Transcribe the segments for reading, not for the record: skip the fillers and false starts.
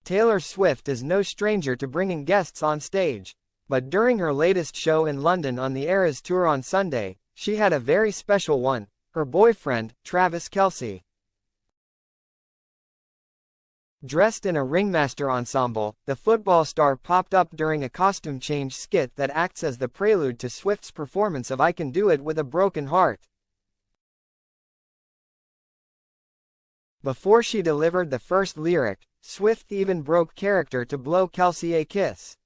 Taylor Swift is no stranger to bringing guests on stage. But during her latest show in London on the Eras Tour on Sunday, she had a very special one: her boyfriend, Travis Kelce. Dressed in a ringmaster ensemble, the football star popped up during a costume change skit that acts as the prelude to Swift's performance of "I Can Do It With a Broken Heart." Before she delivered the first lyric, Swift even broke character to blow Kelce a kiss.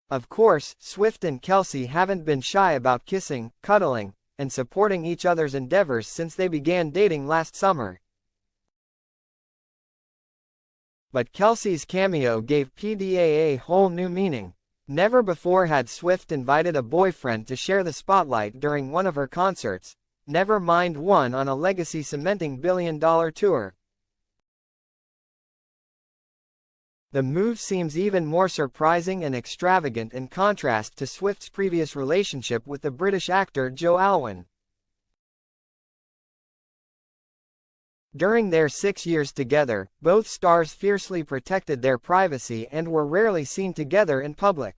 Of course, Swift and Kelce haven't been shy about kissing, cuddling, and supporting each other's endeavors since they began dating last summer. But Kelce's cameo gave PDA a whole new meaning. Never before had Swift invited a boyfriend to share the spotlight during one of her concerts, never mind one on a legacy-cementing billion-dollar tour. The move seems even more surprising and extravagant in contrast to Swift's previous relationship with the British actor Joe Alwyn. During their 6 years together, both stars fiercely protected their privacy and were rarely seen together in public.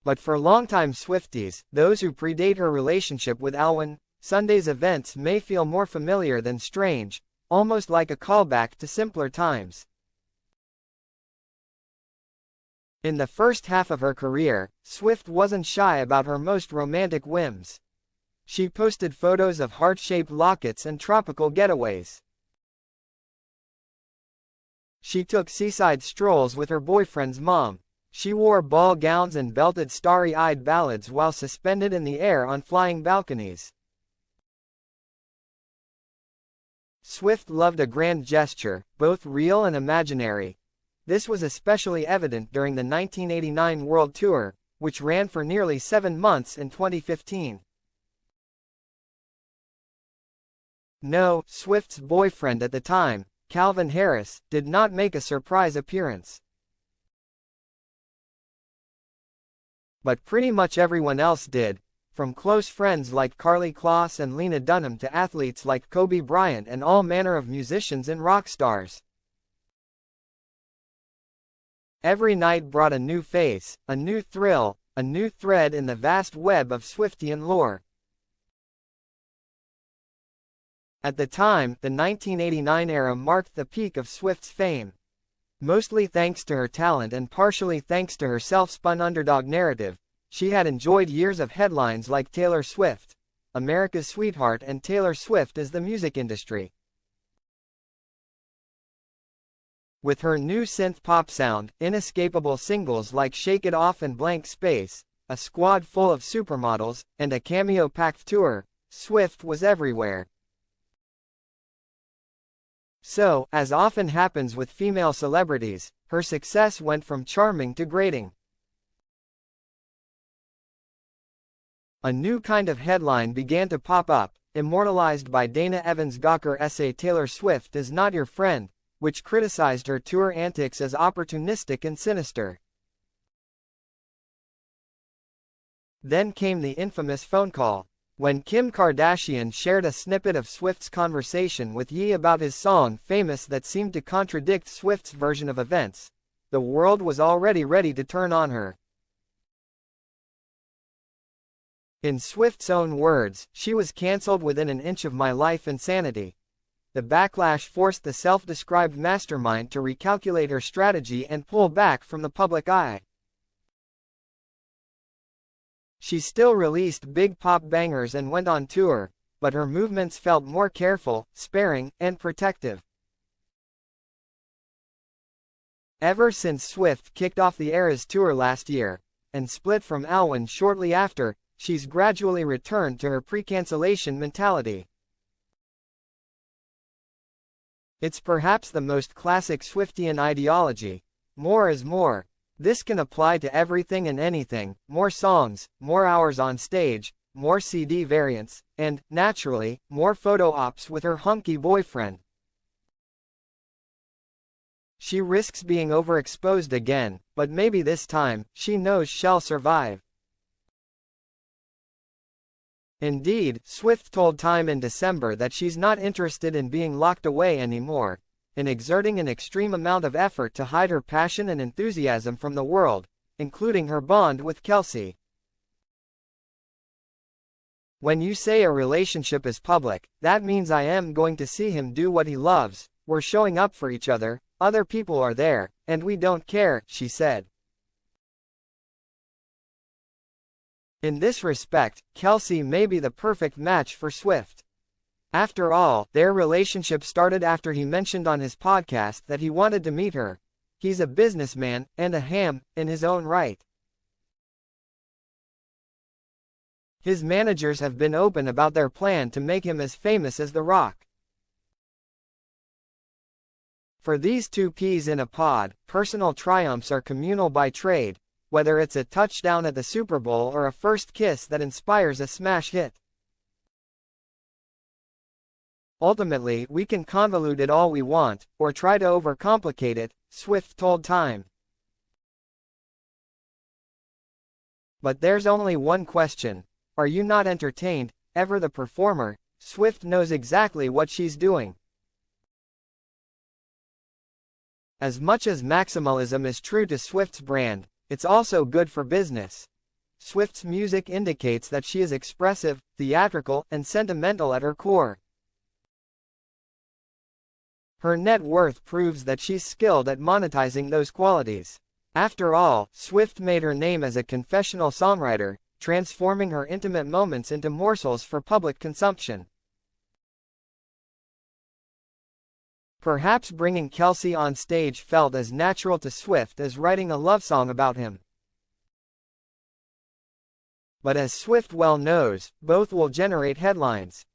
But for longtime Swifties, those who predate her relationship with Alwyn, Sunday's events may feel more familiar than strange, almost like a callback to simpler times. In the first half of her career, Swift wasn't shy about her most romantic whims. She posted photos of heart-shaped lockets and tropical getaways. She took seaside strolls with her boyfriend's mom. She wore ball gowns and belted starry-eyed ballads while suspended in the air on flying balconies. Swift loved a grand gesture, both real and imaginary. This was especially evident during the 1989 World Tour, which ran for nearly 7 months in 2015. No, Swift's boyfriend at the time, Calvin Harris, did not make a surprise appearance. But pretty much everyone else did, from close friends like Karlie Kloss and Lena Dunham to athletes like Kobe Bryant and all manner of musicians and rock stars. Every night brought a new face, a new thrill, a new thread in the vast web of Swiftian lore. At the time, the 1989 era marked the peak of Swift's fame. Mostly thanks to her talent and partially thanks to her self-spun underdog narrative, she had enjoyed years of headlines like Taylor Swift, America's Sweetheart, and Taylor Swift is the music industry. With her new synth-pop sound, inescapable singles like Shake It Off and Blank Space, a squad full of supermodels, and a cameo-packed tour, Swift was everywhere. So, as often happens with female celebrities, her success went from charming to grating. A new kind of headline began to pop up, immortalized by Dana Evans' Gawker essay "Taylor Swift is Not Your Friend," which criticized her tour antics as opportunistic and sinister. Then came the infamous phone call. When Kim Kardashian shared a snippet of Swift's conversation with Ye about his song "Famous" that seemed to contradict Swift's version of events, the world was already ready to turn on her. In Swift's own words, "She was cancelled within an inch of my life insanity." The backlash forced the self-described mastermind to recalculate her strategy and pull back from the public eye. She still released big pop bangers and went on tour, but her movements felt more careful, sparing, and protective. Ever since Swift kicked off the Eras Tour last year, and split from Alwyn shortly after, she's gradually returned to her pre-cancellation mentality. It's perhaps the most classic Swiftian ideology: more is more. This can apply to everything and anything: more songs, more hours on stage, more CD variants, and, naturally, more photo ops with her hunky boyfriend. She risks being overexposed again, but maybe this time, she knows she'll survive. Indeed, Swift told Time in December that she's not interested in being locked away anymore, in exerting an extreme amount of effort to hide her passion and enthusiasm from the world, including her bond with Kelce. When you say a relationship is public, that means I am going to see him do what he loves, we're showing up for each other, other people are there, and we don't care, she said. In this respect, Kelce may be the perfect match for Swift. After all, their relationship started after he mentioned on his podcast that he wanted to meet her. He's a businessman, and a ham, in his own right. His managers have been open about their plan to make him as famous as The Rock. For these two peas in a pod, personal triumphs are communal by trade, whether it's a touchdown at the Super Bowl or a first kiss that inspires a smash hit. Ultimately, we can convolute it all we want, or try to overcomplicate it, Swift told Time. But there's only one question. Are you not entertained? Ever the performer, Swift knows exactly what she's doing. As much as maximalism is true to Swift's brand, it's also good for business. Swift's music indicates that she is expressive, theatrical, and sentimental at her core. Her net worth proves that she's skilled at monetizing those qualities. After all, Swift made her name as a confessional songwriter, transforming her intimate moments into morsels for public consumption. Perhaps bringing Kelce on stage felt as natural to Swift as writing a love song about him. But as Swift well knows, both will generate headlines.